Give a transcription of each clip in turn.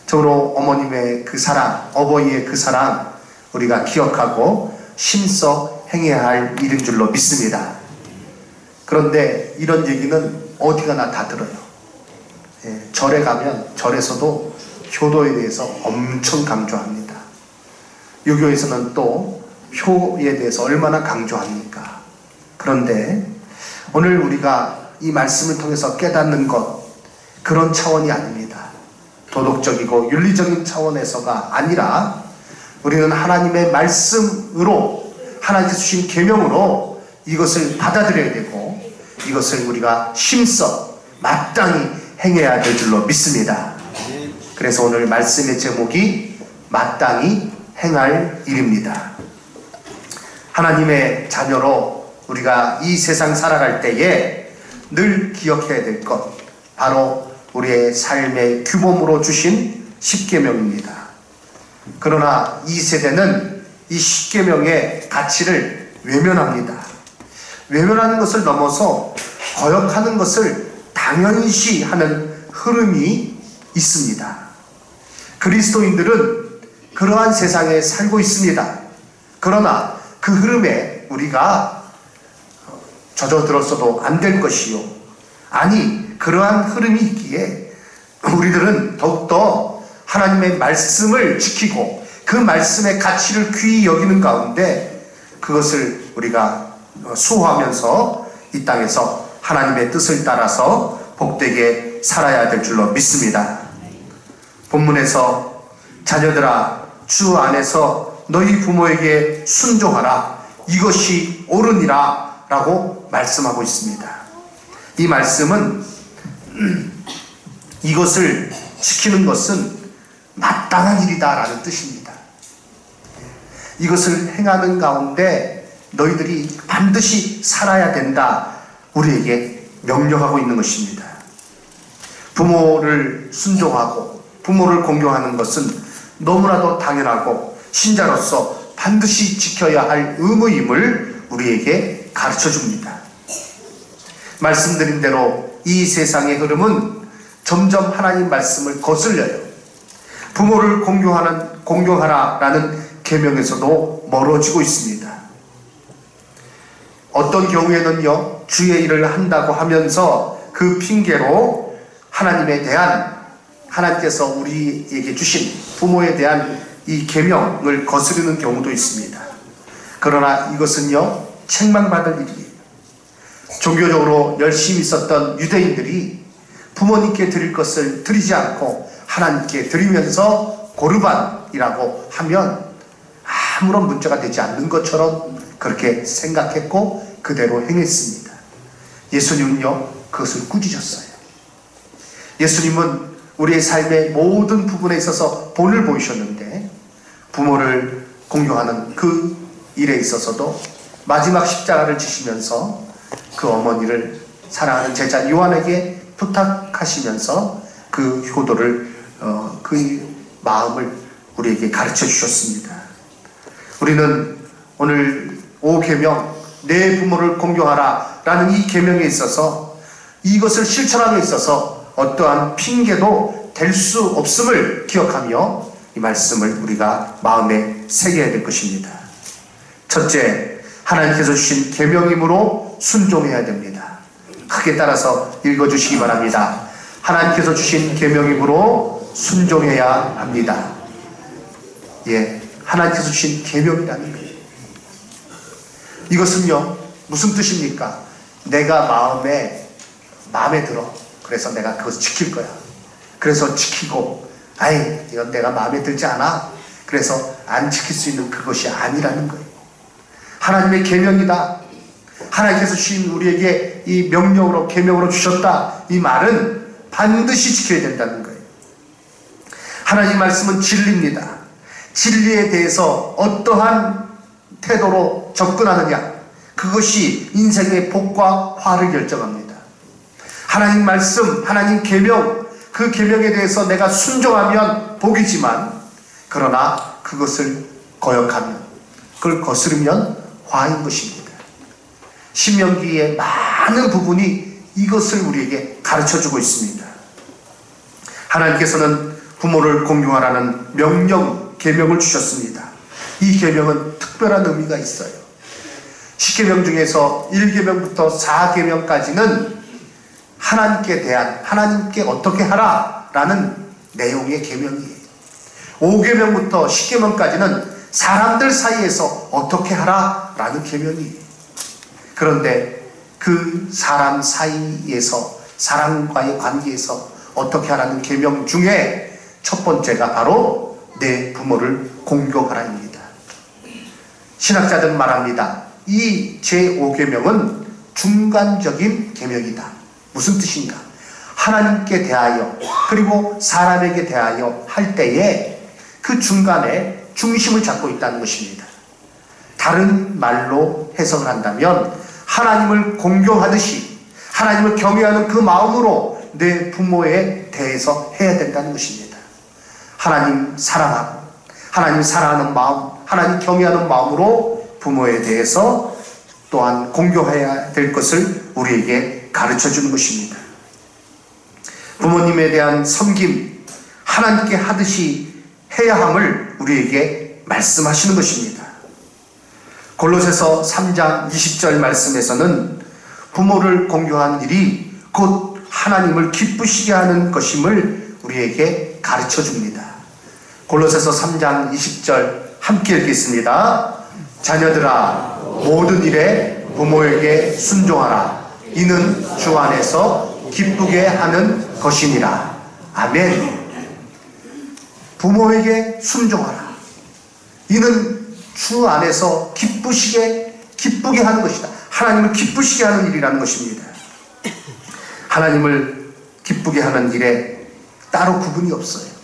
저로 어머님의 그 사랑, 어버이의 그 사랑 우리가 기억하고 심써 행해야 할 일인 줄로 믿습니다. 그런데 이런 얘기는 어디 가나 다 들어요. 절에 가면 절에서도 효도에 대해서 엄청 강조합니다. 유교에서는 또 효에 대해서 얼마나 강조합니까? 그런데 오늘 우리가 이 말씀을 통해서 깨닫는 것, 그런 차원이 아닙니다. 도덕적이고 윤리적인 차원에서가 아니라 우리는 하나님의 말씀으로, 하나님께서 주신 계명으로 이것을 받아들여야 되고 이것을 우리가 심써 마땅히 행해야 될 줄로 믿습니다. 그래서 오늘 말씀의 제목이 마땅히 행할 일입니다. 하나님의 자녀로 우리가 이 세상 살아갈 때에 늘 기억해야 될 것, 바로 우리의 삶의 규범으로 주신 십계명입니다. 그러나 이 세대는 이 십계명의 가치를 외면합니다. 외면하는 것을 넘어서 거역하는 것을 당연시 하는 흐름이 있습니다. 그리스도인들은 그러한 세상에 살고 있습니다. 그러나 그 흐름에 우리가 젖어들었어도 안 될 것이요, 아니 그러한 흐름이 있기에 우리들은 더욱더 하나님의 말씀을 지키고 그 말씀의 가치를 귀히 여기는 가운데 그것을 우리가 수호하면서 이 땅에서 하나님의 뜻을 따라서 복되게 살아야 될 줄로 믿습니다. 본문에서 자녀들아 주 안에서 너희 부모에게 순종하라, 이것이 옳으니라 라고 말씀하고 있습니다. 이 말씀은 이것을 지키는 것은 마땅한 일이다 라는 뜻입니다. 이것을 행하는 가운데 너희들이 반드시 살아야 된다, 우리에게 명령하고 있는 것입니다. 부모를 순종하고 부모를 공경하는 것은 너무나도 당연하고 신자로서 반드시 지켜야 할 의무임을 우리에게 가르쳐 줍니다. 말씀드린 대로 이 세상의 흐름은 점점 하나님 말씀을 거슬려요. 부모를 공경하라라는 계명에서도 멀어지고 있습니다. 어떤 경우에는요, 주의 일을 한다고 하면서 그 핑계로 하나님에 대한, 하나님께서 우리에게 주신 부모에 대한 이 계명을 거스르는 경우도 있습니다. 그러나 이것은요, 책망받을 일이에요. 종교적으로 열심히 있었던 유대인들이 부모님께 드릴 것을 드리지 않고 하나님께 드리면서 고르반이라고 하면 아무런 문제가 되지 않는 것처럼 그렇게 생각했고 그대로 행했습니다. 예수님은요, 그것을 꾸짖었어요. 예수님은 우리의 삶의 모든 부분에 있어서 본을 보이셨는데 부모를 공경하는 그 일에 있어서도 마지막 십자가를 지시면서 그 어머니를 사랑하는 제자 요한에게 부탁하시면서 그 효도를, 그 마음을 우리에게 가르쳐 주셨습니다. 우리는 오늘 5계명, 내 부모를 공경하라 라는 이 계명에 있어서 이것을 실천함에 있어서 어떠한 핑계도 될 수 없음을 기억하며 이 말씀을 우리가 마음에 새겨야 될 것입니다. 첫째, 하나님께서 주신 계명이므로 순종해야 됩니다. 크게 따라서 읽어주시기 바랍니다. 하나님께서 주신 계명이므로 순종해야 합니다. 예, 하나님께서 주신 계명이라는 거예요. 이것은요, 무슨 뜻입니까? 내가 마음에 들어. 그래서 내가 그것을 지킬 거야. 그래서 지키고, 아이, 이건 내가 마음에 들지 않아. 그래서 안 지킬 수 있는 그것이 아니라는 거예요. 하나님의 계명이다. 하나님께서 주신 우리에게 이 명령으로, 계명으로 주셨다. 이 말은 반드시 지켜야 된다는 거예요. 하나님 말씀은 진리입니다. 진리에 대해서 어떠한 태도로 접근하느냐, 그것이 인생의 복과 화를 결정합니다. 하나님 말씀, 하나님 계명, 그 계명에 대해서 내가 순종하면 복이지만, 그러나 그것을 거역하면, 그걸 거스르면 화인 것입니다. 신명기의 많은 부분이 이것을 우리에게 가르쳐주고 있습니다. 하나님께서는 부모를 공경하라는 명령, 계명을 주셨습니다. 이 계명은 특별한 의미가 있어요. 10계명 중에서 1계명부터 4계명까지는 하나님께 대한, 하나님께 어떻게 하라라는 내용의 계명이에요. 5계명부터 10계명까지는 사람들 사이에서 어떻게 하라라는 계명이에요. 그런데 그 사람 사이에서, 사람과의 관계에서 어떻게 하라는 계명 중에 첫 번째가 바로 내 부모를 공경하라입니다. 신학자들은 말합니다. 이 제5계명은 중간적인 계명이다. 무슨 뜻인가? 하나님께 대하여 그리고 사람에게 대하여 할 때에 그 중간에 중심을 잡고 있다는 것입니다. 다른 말로 해석을 한다면 하나님을 공경하듯이 하나님을 경외하는 그 마음으로 내 부모에 대해서 해야 된다는 것입니다. 하나님 사랑하고 하나님 사랑하는 마음, 하나님 경외하는 마음으로 부모에 대해서 또한 공경해야 될 것을 우리에게 가르쳐주는 것입니다. 부모님에 대한 섬김, 하나님께 하듯이 해야 함을 우리에게 말씀하시는 것입니다. 골로새서 3장 20절 말씀에서는 부모를 공경하는 일이 곧 하나님을 기쁘시게 하는 것임을 우리에게 가르쳐 줍니다. 골로새서 3장 20절 함께 읽겠습니다. 자녀들아, 모든 일에 부모에게 순종하라. 이는 주 안에서 기쁘게 하는 것이니라. 아멘. 부모에게 순종하라. 이는 주 안에서 기쁘게 하는 것이다. 하나님을 기쁘시게 하는 일이라는 것입니다. 하나님을 기쁘게 하는 일에 따로 구분이 없어요.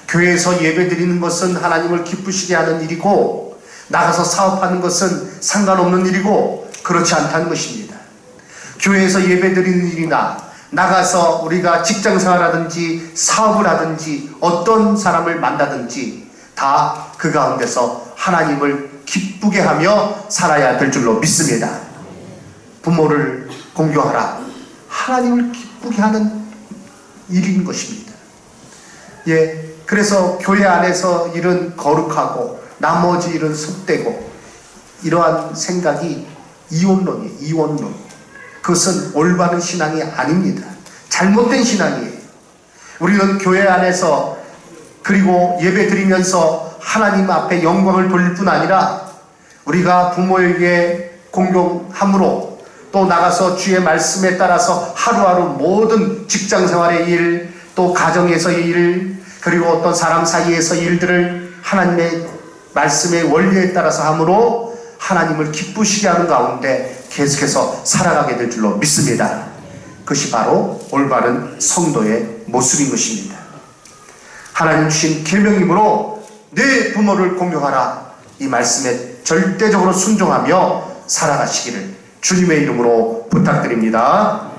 교회에서 예배 드리는 것은 하나님을 기쁘시게 하는 일이고, 나가서 사업하는 것은 상관없는 일이고, 그렇지 않다는 것입니다. 교회에서 예배 드리는 일이나 나가서 우리가 직장생활하든지 사업을 하든지 어떤 사람을 만나든지 다 그 가운데서 하나님을 기쁘게 하며 살아야 될 줄로 믿습니다. 부모를 공경하라. 하나님을 기쁘게 하는 일인 것입니다. 예, 그래서 교회 안에서 일은 거룩하고 나머지 일은 섭되고, 이러한 생각이 이원론이에요. 이원론. 그것은 올바른 신앙이 아닙니다. 잘못된 신앙이에요. 우리는 교회 안에서 그리고 예배 드리면서 하나님 앞에 영광을 돌릴 뿐 아니라 우리가 부모에게 공경함으로 또 나가서 주의 말씀에 따라서 하루하루 모든 직장생활의 일, 또 가정에서의 일, 그리고 어떤 사람 사이에서의 일들을 하나님의 말씀의 원리에 따라서 함으로 하나님을 기쁘시게 하는 가운데 계속해서 살아가게 될 줄로 믿습니다. 그것이 바로 올바른 성도의 모습인 것입니다. 하나님 주신 계명이므로 내 부모를 공경하라. 이 말씀에 절대적으로 순종하며 살아가시기를 주님의 이름으로 부탁드립니다.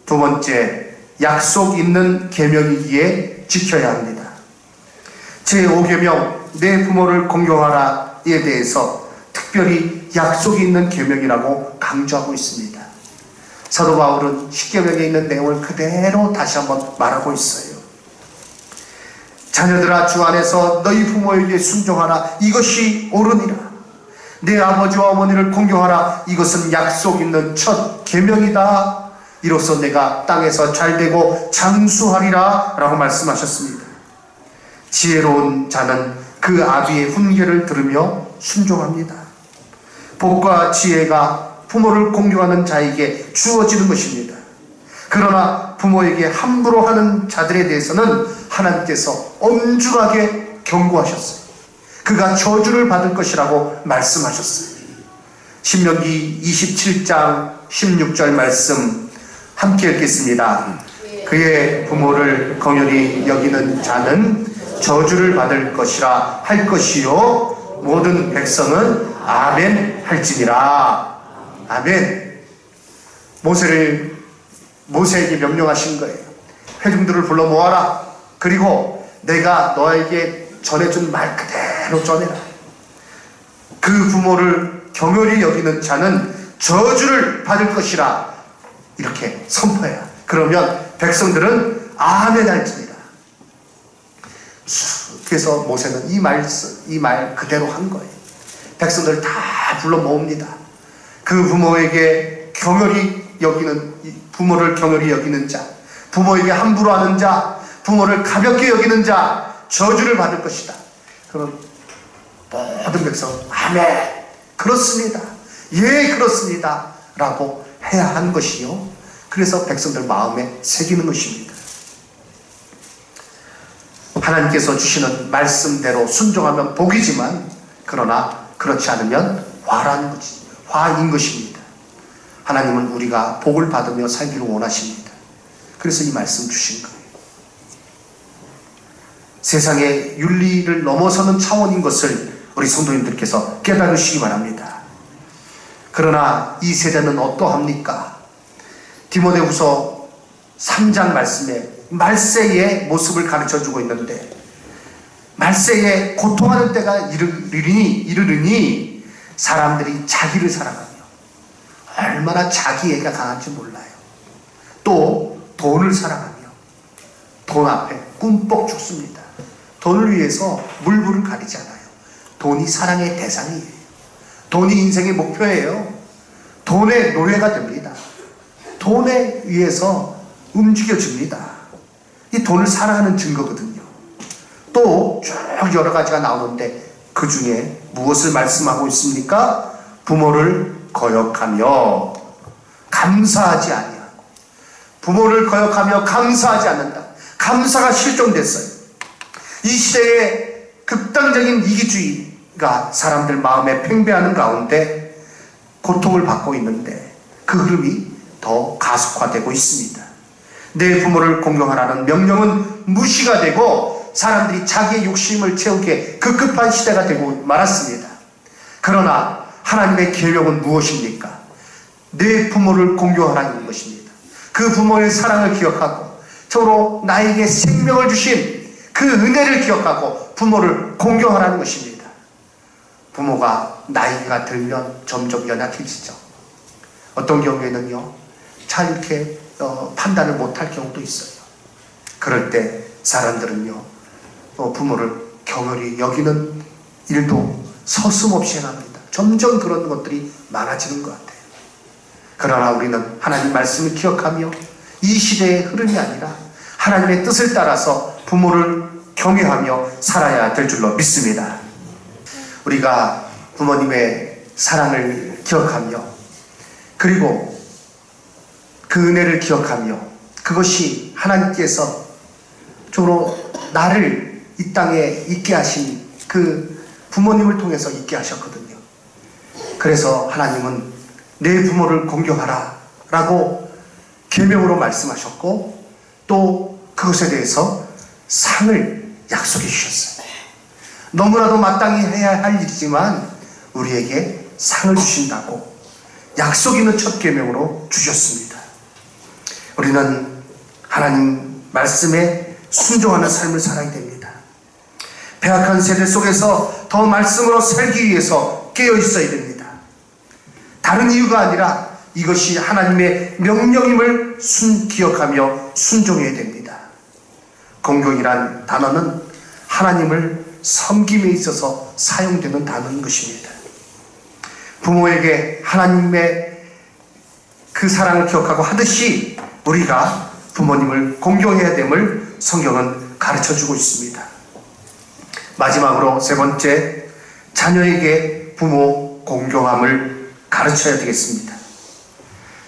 두 번째, 약속 있는 계명이기에 지켜야 합니다. 제5계명 내 부모를 공경하라에 대해서 특별히 약속이 있는 계명이라고 강조하고 있습니다. 사도 바울은 10계명에 있는 내용을 그대로 다시 한번 말하고 있어요. 자녀들아, 주 안에서 너희 부모에게 순종하라. 이것이 옳으니라. 내 아버지와 어머니를 공경하라. 이것은 약속 있는 첫 계명이다. 이로써 내가 땅에서 잘되고 장수하리라 라고 말씀하셨습니다. 지혜로운 자는 그 아비의 훈계를 들으며 순종합니다. 복과 지혜가 부모를 공경하는 자에게 주어지는 것입니다. 그러나 부모에게 함부로 하는 자들에 대해서는 하나님께서 엄중하게 경고하셨어요. 그가 저주를 받을 것이라고 말씀하셨어요. 신명기 27장 16절 말씀 함께 읽겠습니다. 그의 부모를 긍휼히 여기는 자는 저주를 받을 것이라 할 것이요 모든 백성은 아멘 할지니라. 아멘. 모세에게 명령하신 거예요. 회중들을 불러 모아라. 그리고 내가 너에게 전해준 말 그대로 전해라. 그 부모를 경휼히 여기는 자는 저주를 받을 것이라. 이렇게 선포해라. 그러면 백성들은 아멘 할지니라. 그래서 모세는 이 말 그대로 한 거예요. 백성들 다 불러 모읍니다. 그 부모에게 경혈이 여기는, 부모를 경혈이 여기는 자, 부모에게 함부로 하는 자, 부모를 가볍게 여기는 자, 저주를 받을 것이다. 그럼 모든 백성 아멘, 그렇습니다, 예 그렇습니다 라고 해야 한 것이요, 그래서 백성들 마음에 새기는 것입니다. 하나님께서 주시는 말씀대로 순종하면 복이지만, 그러나 그렇지 않으면 화인 것입니다. 하나님은 우리가 복을 받으며 살기를 원하십니다. 그래서 이 말씀 주신 거예요. 세상의 윤리를 넘어서는 차원인 것을 우리 성도님들께서 깨달으시기 바랍니다. 그러나 이 세대는 어떠합니까? 디모데후서 3장 말씀에 말세의 모습을 가르쳐주고 있는데, 말세에 고통하는 때가 이르르니 사람들이 자기를 사랑하며, 얼마나 자기애가 강한지 몰라요. 또 돈을 사랑하며 돈 앞에 꿈뻑 죽습니다. 돈을 위해서 물불을 가리지 않아요. 돈이 사랑의 대상이에요. 돈이 인생의 목표예요. 돈의 노예가 됩니다. 돈에 의해서 움직여집니다. 이 돈을 사랑하는 증거거든요. 또 쭉 여러 가지가 나오는데, 그 중에 무엇을 말씀하고 있습니까? 부모를 거역하며 감사하지 아니하고, 부모를 거역하며 감사하지 않는다. 감사가 실종됐어요. 이 시대에 극단적인 이기주의가 사람들 마음에 팽배하는 가운데 고통을 받고 있는데, 그 흐름이 더 가속화되고 있습니다. 내 부모를 공경하라는 명령은 무시가 되고, 사람들이 자기의 욕심을 채우기에 급급한 시대가 되고 말았습니다. 그러나 하나님의 계명은 무엇입니까? 내 부모를 공경하라는 것입니다. 그 부모의 사랑을 기억하고, 서로 나에게 생명을 주신 그 은혜를 기억하고 부모를 공경하라는 것입니다. 부모가 나이가 들면 점점 연약해지죠. 어떤 경우에는요, 잘 이렇게 판단을 못할 경우도 있어요. 그럴 때 사람들은요, 부모를 경홀히 여기는 일도 서슴없이 행합니다. 점점 그런 것들이 많아지는 것 같아요. 그러나 우리는 하나님 말씀을 기억하며 이 시대의 흐름이 아니라 하나님의 뜻을 따라서 부모를 경외하며 살아야 될 줄로 믿습니다. 우리가 부모님의 사랑을 기억하며, 그리고 그 은혜를 기억하며, 그것이 하나님께서 주로 나를 이 땅에 있게 하신 그 부모님을 통해서 있게 하셨거든요. 그래서 하나님은 내 부모를 공경하라 라고 계명으로 말씀하셨고, 또 그것에 대해서 상을 약속해 주셨어요. 너무나도 마땅히 해야 할 일이지만 우리에게 상을 주신다고 약속 있는 첫 계명으로 주셨습니다. 우리는 하나님 말씀에 순종하는 삶을 살아야 됩니다. 배악한 세대 속에서 더 말씀으로 살기 위해서 깨어 있어야 됩니다. 다른 이유가 아니라 이것이 하나님의 명령임을 기억하며 순종해야 됩니다. 공경이란 단어는 하나님을 섬김에 있어서 사용되는 단어인 것입니다. 부모에게 하나님의 그 사랑을 기억하고 하듯이 우리가 부모님을 공경해야 됨을 성경은 가르쳐주고 있습니다. 마지막으로 세 번째, 자녀에게 부모 공경함을 가르쳐야 되겠습니다.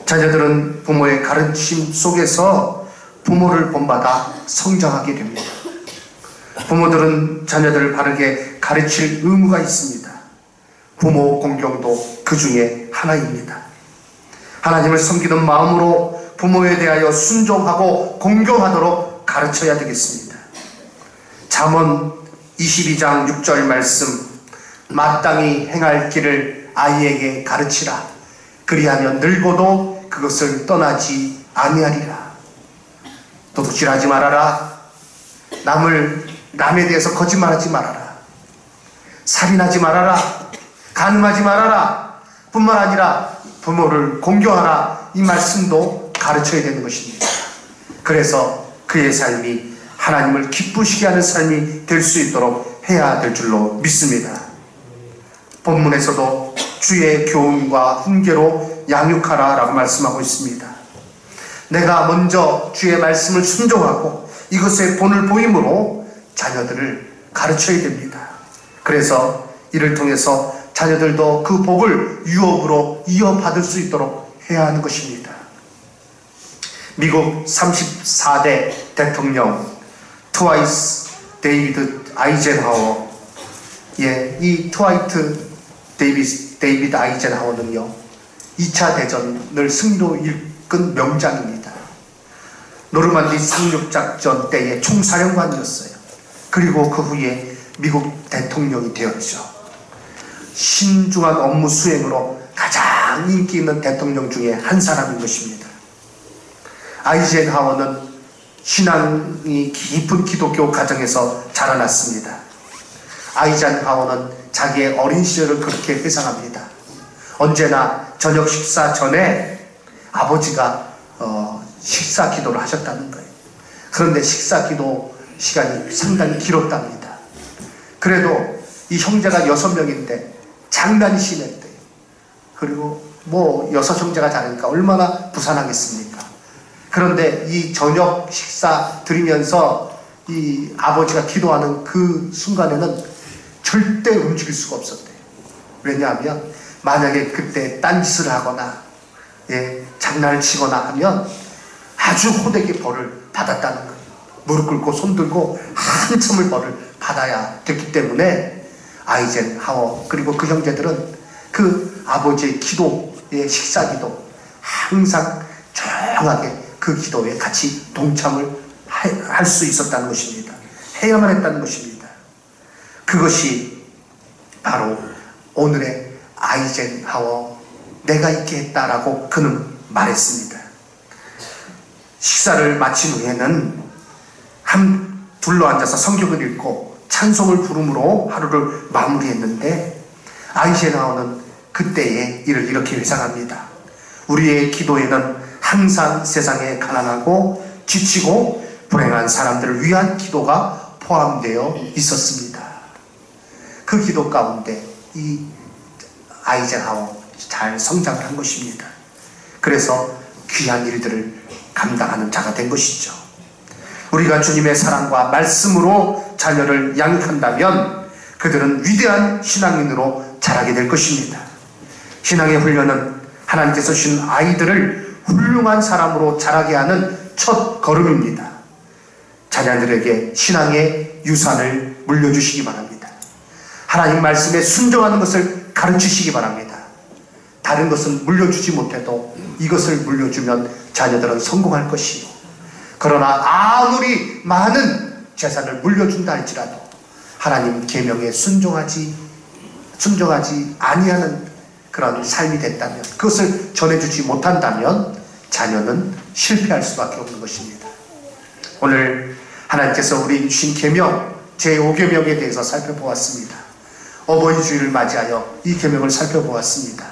자녀들은 부모의 가르침 속에서 부모를 본받아 성장하게 됩니다. 부모들은 자녀들을 바르게 가르칠 의무가 있습니다. 부모 공경도 그 중에 하나입니다. 하나님을 섬기는 마음으로 부모에 대하여 순종하고 공경하도록 가르쳐야 되겠습니다. 잠언 22장 6절 말씀, 마땅히 행할 길을 아이에게 가르치라. 그리하면 늙어도 그것을 떠나지 아니하리라. 도둑질하지 말아라. 남에 대해서 거짓말하지 말아라. 살인하지 말아라. 간음하지 말아라. 뿐만 아니라 부모를 공경하라. 이 말씀도 가르쳐야 되는 것입니다. 그래서 그의 삶이 하나님을 기쁘시게 하는 삶이 될 수 있도록 해야 될 줄로 믿습니다. 본문에서도 주의 교훈과 훈계로 양육하라 라고 말씀하고 있습니다. 내가 먼저 주의 말씀을 순종하고 이것의 본을 보임으로 자녀들을 가르쳐야 됩니다. 그래서 이를 통해서 자녀들도 그 복을 유업으로 이어받을 수 있도록 해야 하는 것입니다. 미국 34대 대통령 트와이스 데이비드 아이젠하워, 이 데이비드 아이젠하워는요 2차 대전을 승리로 이끈 명장입니다. 노르만디 상륙작전 때의 총사령관이었어요. 그리고 그 후에 미국 대통령이 되었죠. 신중한 업무 수행으로 가장 인기 있는 대통령 중에 한 사람인 것입니다. 아이젠하워는 신앙이 깊은 기독교 가정에서 자라났습니다. 아이젠하워는 자기의 어린 시절을 그렇게 회상합니다. 언제나 저녁 식사 전에 아버지가 식사 기도를 하셨다는 거예요. 그런데 식사 기도 시간이 상당히 길었답니다. 그래도 이 형제가 6명인데 장난이 심했대요. 그리고 6 형제가 자라니까 얼마나 부산하겠습니까? 그런데 이 저녁 식사 드리면서 이 아버지가 기도하는 그 순간에는 절대 움직일 수가 없었대요. 왜냐하면 만약에 그때 딴짓을 하거나 장난을 치거나 하면 아주 호되게 벌을 받았다는 거예요. 무릎 꿇고 손 들고 한참을 벌을 받아야 됐기 때문에 아이젠하워 그리고 그 형제들은 그 아버지의 기도의 식사기도 항상 조용하게 그 기도에 같이 동참을 할 수 있었다는 것입니다. 해야만 했다는 것입니다. 그것이 바로 오늘의 아이젠하워 내가 있게 했다라고 그는 말했습니다. 식사를 마친 후에는 둘러앉아서 성경을 읽고 찬송을 부름으로 하루를 마무리했는데 아이젠하워는 그때의 일을 이렇게 회상합니다. 우리의 기도에는 항상 세상에 가난하고 지치고 불행한 사람들을 위한 기도가 포함되어 있었습니다. 그 기도 가운데 이 아이젠하워 잘 성장을 한 것입니다. 그래서 귀한 일들을 감당하는 자가 된 것이죠. 우리가 주님의 사랑과 말씀으로 자녀를 양육한다면 그들은 위대한 신앙인으로 자라게 될 것입니다. 신앙의 훈련은 하나님께서 주신 아이들을 훌륭한 사람으로 자라게 하는 첫 걸음입니다. 자녀들에게 신앙의 유산을 물려주시기 바랍니다. 하나님 말씀에 순종하는 것을 가르치시기 바랍니다. 다른 것은 물려주지 못해도 이것을 물려주면 자녀들은 성공할 것이요. 그러나 아무리 많은 재산을 물려준다 할지라도 하나님 계명에 순종하지 아니하는 그런 삶이 됐다면, 그것을 전해주지 못한다면 자녀는 실패할 수밖에 없는 것입니다. 오늘 하나님께서 우리 주신 계명 제5계명에 대해서 살펴보았습니다. 어버이 주일을 맞이하여 이 계명을 살펴보았습니다.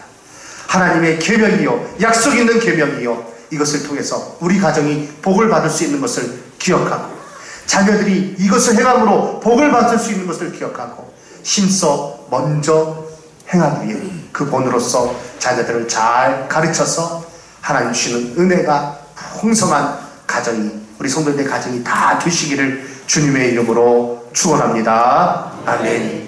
하나님의 계명이요, 약속 있는 계명이요, 이것을 통해서 우리 가정이 복을 받을 수 있는 것을 기억하고 자녀들이 이것을 행함으로 복을 받을 수 있는 것을 기억하고 힘써 먼저 행한 후에 그 본으로서 자녀들을 잘 가르쳐서 하나님 주시는 은혜가 풍성한 가정이, 우리 성도들의 가정이 다 되시기를 주님의 이름으로 축원합니다. 아멘.